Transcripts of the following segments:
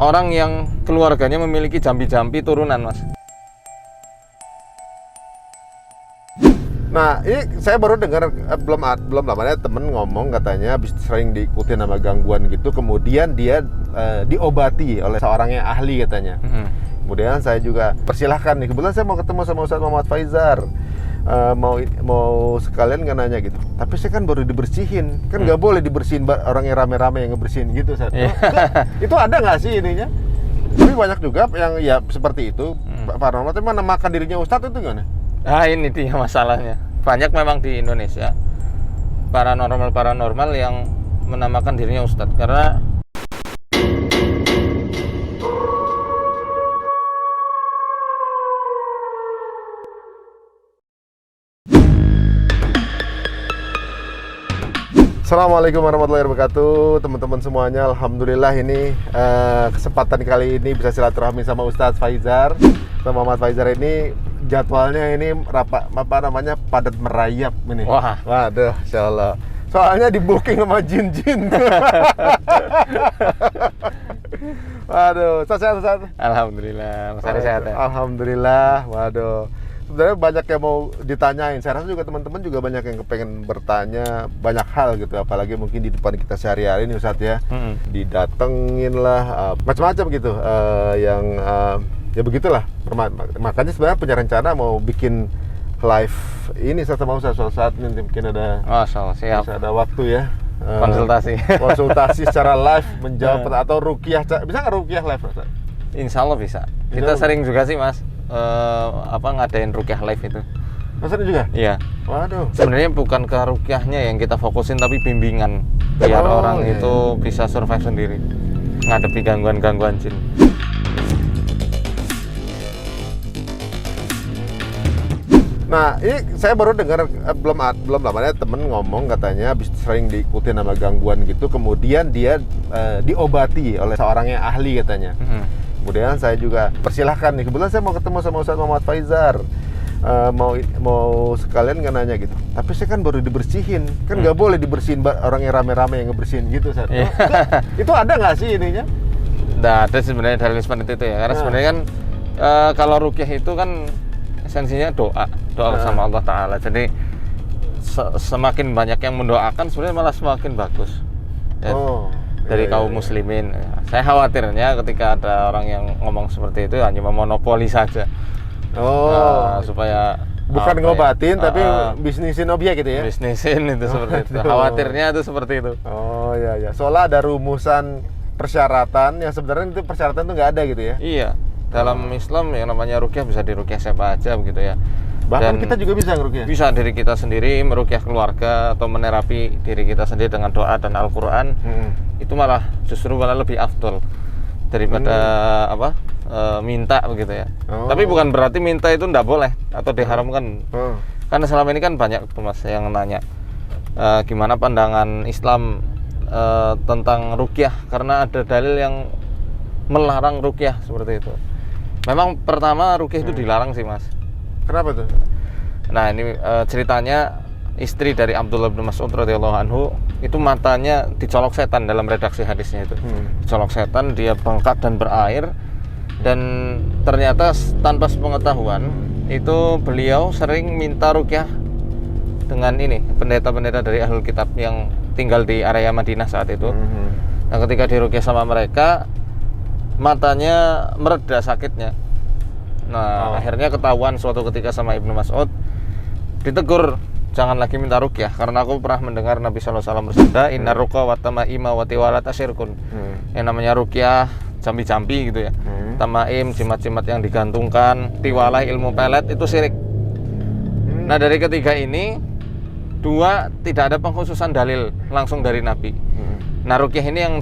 orang yang keluarganya memiliki jampi-jampi turunan, Mas. Nah, ini saya baru dengar belum lamanya temen ngomong katanya habis sering diikuti sama gangguan gitu, kemudian dia diobati oleh seorang yang ahli katanya. Kemudian saya juga persilahkan nih, kebetulan saya mau ketemu sama Ustadz Muhammad Faizar, mau sekalian nggak nanya gitu. Tapi saya kan baru dibersihin, kan nggak boleh dibersihin orang yang rame-rame yang ngebersihin gitu. Itu ada nggak sih ininya? Tapi banyak juga yang ya seperti itu. Paranormal itu menamakan dirinya Ustadz itu gimana? Nah, ini dia masalahnya. Banyak memang di Indonesia paranormal yang menamakan dirinya Ustadz, karena Assalamualaikum warahmatullahi wabarakatuh, teman-teman semuanya. Alhamdulillah ini kesempatan kali ini bisa silaturahmi sama Ustadz Faizar. Sama Muhammad Faizar ini jadwalnya ini padat merayap ini. Wah. Waduh, insyaallah. Soalnya di booking sama jin-jin. Waduh, sehat. alhamdulillah, Mas Ari sehat ya? Alhamdulillah, waduh. Sebenarnya banyak yang mau ditanyain. Saya rasa juga teman-teman juga banyak yang kepengen bertanya banyak hal gitu, apalagi mungkin di depan kita sehari-hari ini Ustadz ya. Didatengin lah, macam-macam gitu, ya begitulah. Makanya sebenarnya punya rencana mau bikin live ini sama Ustadz suatu saat nanti mungkin ada. Siap. Bisa ada waktu ya. Konsultasi Secara live menjawab atau ruqyah. Bisa nggak ruqyah live Ustadz? Insya Allah bisa. Kita sering juga sih, Mas, ngadain ruqyah live itu. Maksudnya juga? Iya. Waduh. Sebenarnya bukan ke ruqyahnya yang kita fokusin, tapi bimbingan biar orang itu bisa survive sendiri ngadepi gangguan-gangguan jin. Nah, ini saya baru dengar belum lamanya temen ngomong katanya habis sering diikuti sama gangguan gitu, kemudian dia diobati oleh seorang yang ahli katanya. Kemudian saya juga persilahkan nih, kebetulan saya mau ketemu sama Ustadz Muhammad Faizar, mau sekalian nggak nanya gitu. Tapi saya kan baru dibersihin, kan nggak boleh dibersihin orang yang rame-rame yang ngebersihin gitu. Itu ada nggak sih ininya? Nggak ada sebenarnya dalil seperti itu ya, karena sebenarnya kan kalau ruqyah itu kan esensinya doa sama Allah Ta'ala. Jadi semakin banyak yang mendoakan sebenarnya malah semakin bagus ya, dari kaum muslimin. Saya khawatirnya ketika ada orang yang ngomong seperti itu hanya memonopoli saja, supaya bukan ngobatin tapi bisnisin objek gitu ya. Bisnisin itu seperti itu. Khawatirnya itu seperti itu. Oh ya. Soalnya ada rumusan persyaratan yang sebenarnya itu persyaratan itu nggak ada gitu ya. Iya. Dalam Islam yang namanya ruqyah bisa diruqyah siapa aja begitu ya. Bahkan kita juga bisa ngeruqyah. Bisa diri kita sendiri meruqyah keluarga atau menerapi diri kita sendiri dengan doa dan Al-Qur'an. Itu malah justru lebih afdol daripada minta begitu ya. Tapi bukan berarti minta itu enggak boleh atau diharamkan. Karena selama ini kan banyak tuh Mas yang nanya gimana pandangan Islam tentang ruqyah, karena ada dalil yang melarang ruqyah seperti itu. Memang pertama ruqyah itu dilarang sih Mas. Kenapa tuh? Nah ini ceritanya istri dari Abdullah bin Mas'ud radhiyallahu anhu itu matanya dicolok setan dalam redaksi hadisnya itu. Dicolok setan, dia bengkak dan berair, dan ternyata tanpa sepengetahuan itu beliau sering minta ruqyah dengan ini pendeta-pendeta dari Ahlul Kitab yang tinggal di area Madinah saat itu. Nah ketika diruqyah sama mereka, matanya mereda sakitnya. Nah akhirnya ketahuan suatu ketika sama Ibnu Mas'ud, ditegur jangan lagi minta ruqyah, karena aku pernah mendengar Nabi SAW bersabda, inna ruqa wa tamaima wa tiwalat asyirkun. Yang namanya ruqyah, jampi-jampi gitu ya, tamaim, jimat-jimat yang digantungkan, tiwalah, ilmu pelet, itu syirik. Nah dari ketiga ini, dua tidak ada pengkhususan dalil langsung dari Nabi. Nah ruqyah ini yang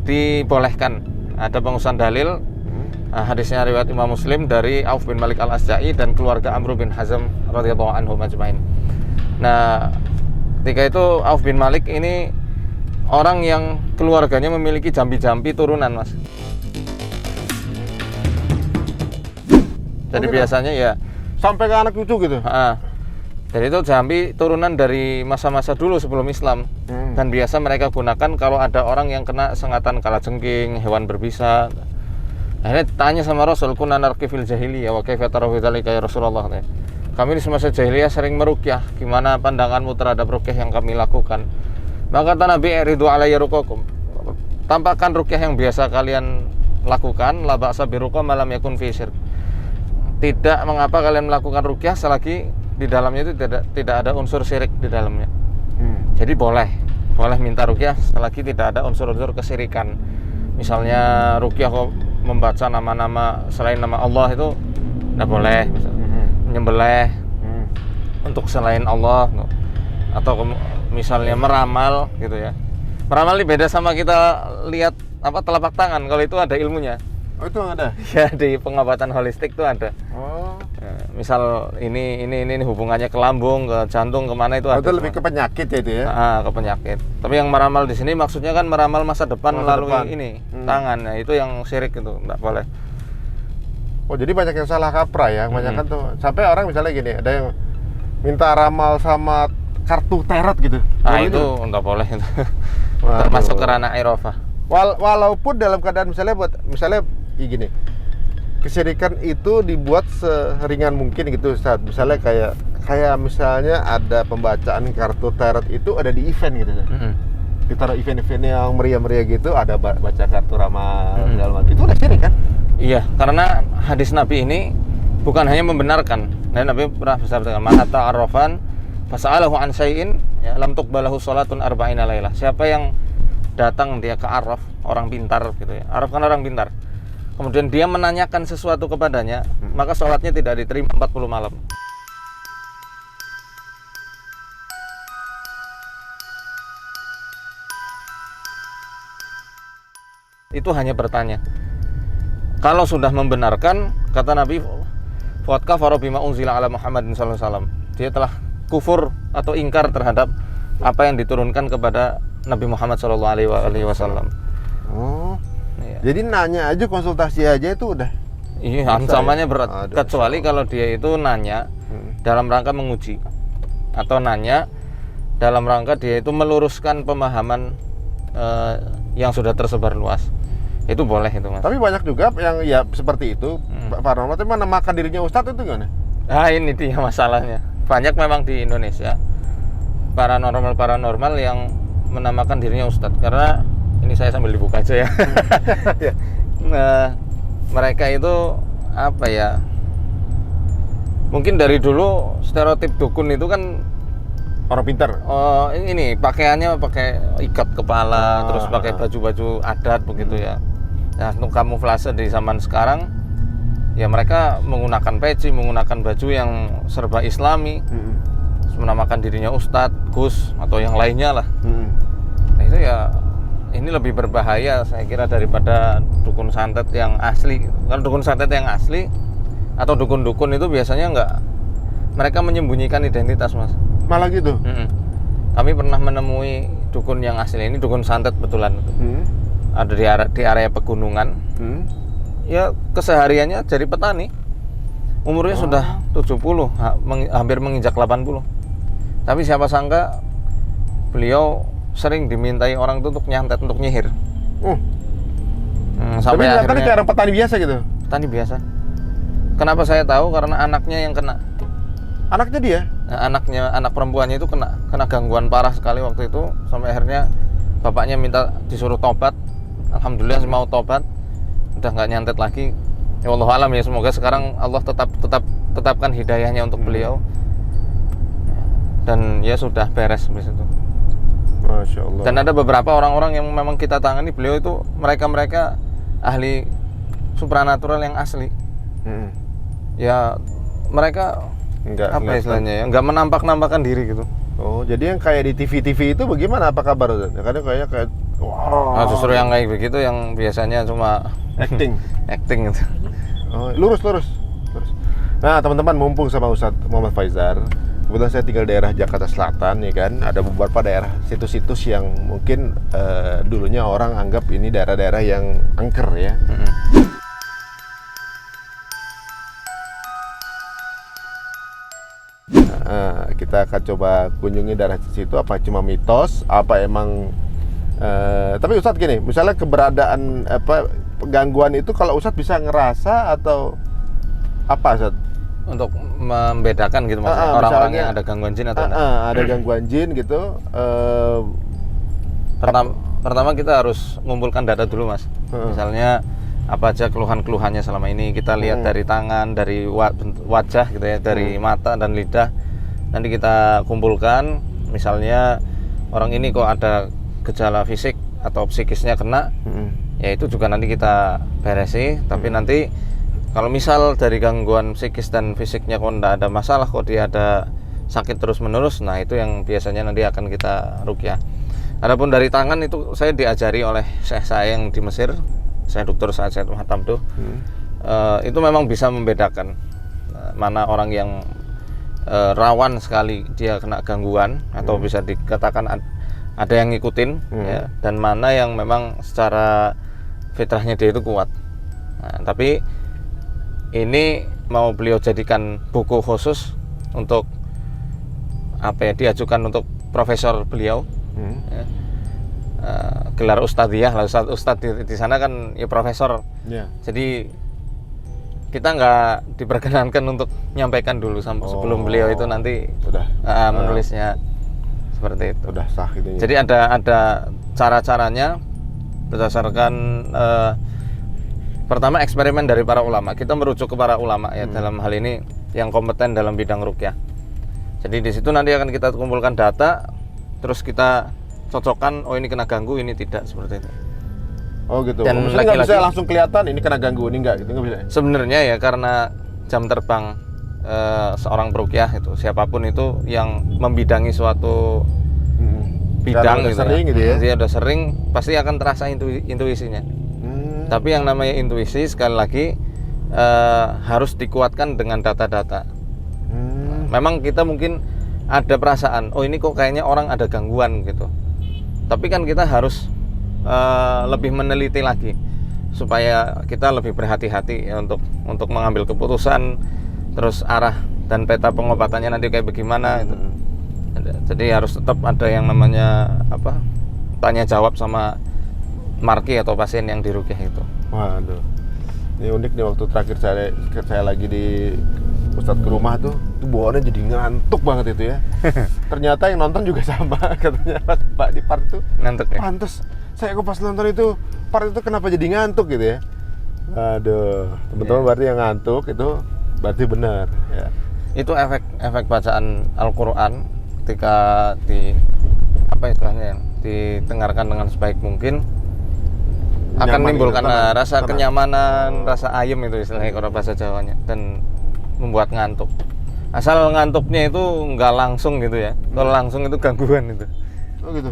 dibolehkan, ada pengkhususan dalil. Hadisnya riwayat Imam Muslim dari Auf bin Malik al-Asja'i dan keluarga Amr bin Hazm radhiyallahu anhum ajmain. Nah, ketika itu Auf bin Malik ini orang yang keluarganya memiliki jampi-jampi turunan, Mas. Jadi biasanya ya sampai ke anak cucu gitu. Jadi itu jampi turunan dari masa-masa dulu sebelum Islam. Dan biasa mereka gunakan kalau ada orang yang kena sengatan kalajengking, hewan berbisa. Akhirnya tanya sama Rasul, kunna narqi fil jahiliyah wa kaifa tarahu dzalika ya Rasulullah. Kami di semasa jahiliyah sering meruqyah, gimana pandanganmu terhadap ruqyah yang kami lakukan? Maka kata Nabi, iridu alayya ruqakum. Tampakkan ruqyah yang biasa kalian lakukan, la ba'sa bi ruqa ma lam yakun fi syirk. Tidak mengapa kalian melakukan ruqyah selagi di dalamnya itu tidak ada unsur syirik di dalamnya. Jadi boleh minta ruqyah selagi tidak ada unsur-unsur kesyirikan. Misalnya ruqyah kok membaca nama-nama selain nama Allah itu tidak boleh, misalnya menyembelih untuk selain Allah, atau misalnya meramal gitu ya. Meramal ini beda sama kita lihat telapak tangan. Kalau itu ada ilmunya. Oh, itu ada? Ya, di pengobatan holistik itu ada. Oh. Ya, misal ini hubungannya ke lambung, ke jantung, kemana itu ada. Itu lebih ke penyakit ya itu ya? Ke penyakit. Tapi yang meramal di sini maksudnya kan meramal masa depan melalui tangan. Nah, itu yang syirik itu, enggak boleh. Oh, jadi banyak yang salah kaprah ya. Banyak kan tuh. Sampai orang misalnya gini, ada yang minta ramal sama kartu tarot gitu. Nah, itu enggak boleh itu. Termasuk ke ranah irofah. Walaupun dalam keadaan misalnya gini, kesyirikan itu dibuat seringan mungkin gitu Ustaz. Misalnya kayak misalnya ada pembacaan kartu tarot itu ada di event gitu ya. Ditaruh event-event yang meriah-meriah gitu, ada baca kartu ramal segala macam. Itu udah syirik kan? Iya, karena hadis Nabi ini bukan hanya membenarkan. Dan Nabi pernah bersabda, "Man hatta arrafan fas'alahu an syai'in ya lam tuqbalahu salatun arba'ina lailah." Siapa yang datang dia ke Araf, orang pintar gitu ya. Araf kan orang pintar. Kemudian dia menanyakan sesuatu kepadanya, maka sholatnya tidak diterima 40 malam. Itu hanya bertanya. Kalau sudah membenarkan, kata Nabi, faqad kafara bima unzila ala Muhammadin sallallahu alaihi wasallam. Dia telah kufur atau ingkar terhadap apa yang diturunkan kepada Nabi Muhammad sallallahu alaihi wasallam. Oh. Iya. Jadi nanya aja, konsultasi aja itu udah. Iya, ancamannya berat. Kecuali kalau dia itu nanya dalam rangka menguji, atau nanya dalam rangka dia itu meluruskan pemahaman yang sudah tersebar luas. Itu boleh itu, Mas. Tapi banyak juga yang ya seperti itu, paranormal tapi menamakan dirinya ustadz itu gimana? Nah, ini dia masalahnya. Banyak memang di Indonesia paranormal yang menamakan dirinya ustadz, karena ini saya sambil dibuka aja ya. Nah, mereka itu apa ya? Mungkin dari dulu stereotip dukun itu kan orang pintar. Oh, ini pakaiannya pakai ikat kepala, terus pakai baju-baju adat begitu ya. Nah, untuk kamuflase di zaman sekarang, ya mereka menggunakan peci, menggunakan baju yang serba Islami, menamakan dirinya ustadz, gus, atau yang lainnya lah. Nah, itu ya, ini lebih berbahaya saya kira daripada dukun santet yang asli. Kalau dukun santet yang asli atau dukun-dukun itu biasanya mereka menyembunyikan identitas, Mas. Malah gitu? Kami pernah menemui dukun yang asli, ini dukun santet betulan. Ada di area pegunungan. Ya kesehariannya jadi petani. Umurnya sudah 70, hampir menginjak 80. Tapi siapa sangka beliau sering dimintai orang itu untuk nyantet, untuk nyihir. Sampai tapi akhirnya kayak orang petani biasa gitu? Petani biasa. Kenapa saya tahu? Karena anaknya yang kena. Anaknya dia? Nah, anak perempuannya itu kena gangguan parah sekali waktu itu. Sampai akhirnya bapaknya minta disuruh tobat. Alhamdulillah mau tobat, udah nggak nyantet lagi. Ya Allah alam ya, semoga sekarang Allah tetapkan hidayahnya untuk beliau. Dan ya sudah beres habis itu. Masya Allah. Dan ada beberapa orang-orang yang memang kita tangani, beliau itu mereka ahli supranatural yang asli. Ya mereka apa istilahnya ya, nggak menampakkan diri gitu. Oh, jadi yang kayak di TV itu bagaimana? Apa kabar? Kadang kayak wow. Nah, justru yang kayak begitu yang biasanya cuma acting gitu. Oh, lurus. Nah, teman-teman, mumpung sama Ustadz Muhammad Faizar, kebetulan saya tinggal daerah Jakarta Selatan ya kan. Ada beberapa daerah situs-situs yang mungkin dulunya orang anggap ini daerah-daerah yang angker ya. kita akan coba kunjungi daerah situ. Apa cuma mitos? Apa emang? Tapi Ustadz gini, misalnya keberadaan gangguan itu kalau Ustadz bisa ngerasa atau apa Ustadz? Untuk membedakan gitu maksudnya orang-orang yang ada gangguan jin atau enggak? Ada gangguan jin gitu. Pertama kita harus mengumpulkan data dulu Mas. Misalnya apa aja keluhan-keluhannya selama ini, kita lihat dari tangan, dari wajah gitu ya, dari mata dan lidah. Nanti kita kumpulkan, misalnya orang ini kok ada gejala fisik atau psikisnya kena, ya itu juga nanti kita beresi. Tapi nanti kalau misal dari gangguan psikis dan fisiknya kok enggak ada masalah, kok dia ada sakit terus-menerus, nah itu yang biasanya nanti akan kita ruqyah. Adapun dari tangan itu saya diajari oleh syekh saya yang di Mesir, saya Dr. Sa'ad Mahatamdo. Itu memang bisa membedakan mana orang yang rawan sekali dia kena gangguan atau bisa dikatakan ada yang ngikutin ya, dan mana yang memang secara fitrahnya dia itu kuat. Nah, tapi ini mau beliau jadikan buku khusus untuk diajukan untuk profesor beliau. Ya. Gelar ustadziyah lah, ustadz di sana kan ya profesor. Jadi kita nggak diperkenankan untuk menyampaikan dulu sebelum beliau itu nanti menulisnya seperti itu. Udah sah gitu. Jadi ada cara-caranya berdasarkan pertama eksperimen dari para ulama. Kita merujuk ke para ulama ya dalam hal ini yang kompeten dalam bidang ruqyah. Jadi di situ nanti akan kita kumpulkan data, terus kita cocokkan, oh ini kena ganggu, ini tidak, seperti itu. Oh gitu. Dan maksudnya nggak bisa langsung kelihatan ini kena ganggu, ini enggak gitu, nggak bisa. Sebenarnya ya karena jam terbang seorang peruqyah itu, siapapun itu yang membidangi suatu bidang gitu, sering gitu ya. Dia udah sering, pasti akan terasa intuisinya. Tapi yang namanya intuisi sekali lagi harus dikuatkan dengan data-data. Memang kita mungkin ada perasaan, oh ini kok kayaknya orang ada gangguan gitu. Tapi kan kita harus lebih meneliti lagi supaya kita lebih berhati-hati ya, untuk mengambil keputusan, terus arah dan peta pengobatannya nanti kayak bagaimana itu. Jadi harus tetap ada yang namanya tanya jawab sama marki atau pasien yang diruqyah itu. Waduh, ini unik nih, waktu terakhir saya lagi di Ustadz ke rumah tuh bawaannya jadi ngantuk banget itu ya. Ternyata yang nonton juga sama, katanya Pak di part itu ngantuk ya? Pantes, saya kok pas nonton itu part itu kenapa jadi ngantuk gitu ya. Aduh, teman-teman berarti yang ngantuk itu berarti benar ya. Itu efek bacaan Al-Quran ketika didengarkan dengan sebaik mungkin akan menimbulkan rasa kenyamanan, rasa ayem itu istilahnya kalau bahasa Jawanya, dan membuat ngantuk. Asal ngantuknya itu nggak langsung gitu ya. Kalau langsung itu gangguan itu. Oh gitu.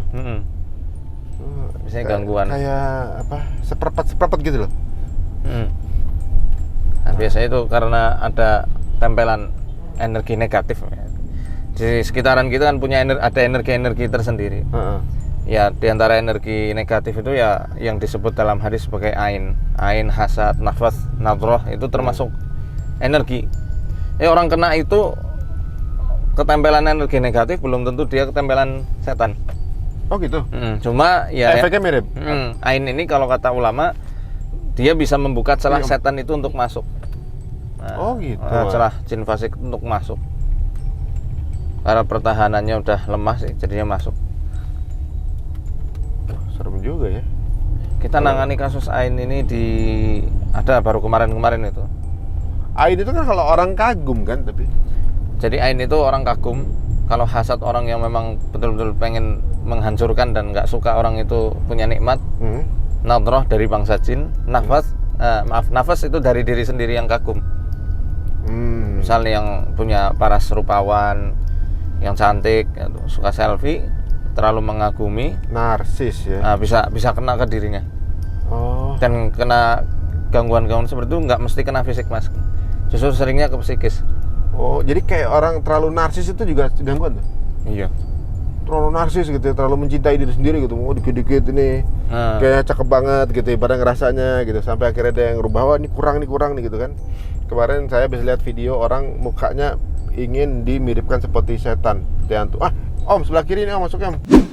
Misalnya gangguan. Kayak seperempat gitu loh. Nah, biasanya itu karena ada tempelan energi negatif. Di sekitaran kita kan ada energi-energi tersendiri. Ya, di antara energi negatif itu ya yang disebut dalam hadis sebagai ain, hasad, nafas, nadroh, itu termasuk energi. Orang kena itu ketempelan energi negatif, belum tentu dia ketempelan setan. Oh gitu. Cuma ya efeknya mirip. Ain ini kalau kata ulama dia bisa membuka celah setan itu untuk masuk. Oh gitu. Celah jin fasik untuk masuk. Karena pertahanannya udah lemah sih, jadinya masuk. Serem juga ya. Kita nangani kasus Ain ini ada baru kemarin itu. Ain itu kan kalau orang kagum kan, tapi jadi Ain itu orang kagum. Kalau hasad orang yang memang betul-betul pengen menghancurkan dan nggak suka orang itu punya nikmat. Nadroh dari bangsa jin. Nafas itu dari diri sendiri yang kagum. Misalnya yang punya paras rupawan, yang cantik, suka selfie, terlalu mengagumi, narsis ya. Nah, bisa kena ke dirinya. Dan kena gangguan-gangguan seperti itu nggak mesti kena fisik Mas, justru seringnya ke psikis. Jadi kayak orang terlalu narsis itu juga gangguan tuh? Iya. Terlalu narsis gitu, terlalu mencintai diri sendiri gitu, mau dikit-dikit ini kayak cakep banget gitu, pada ngerasanya gitu, sampai akhirnya ada yang rubah, wah ini kurang nih gitu kan. Kemarin saya bisa lihat video orang mukanya ingin dimiripkan seperti setan. Seperti hantu. Om sebelah kiri nih om, masuknya om.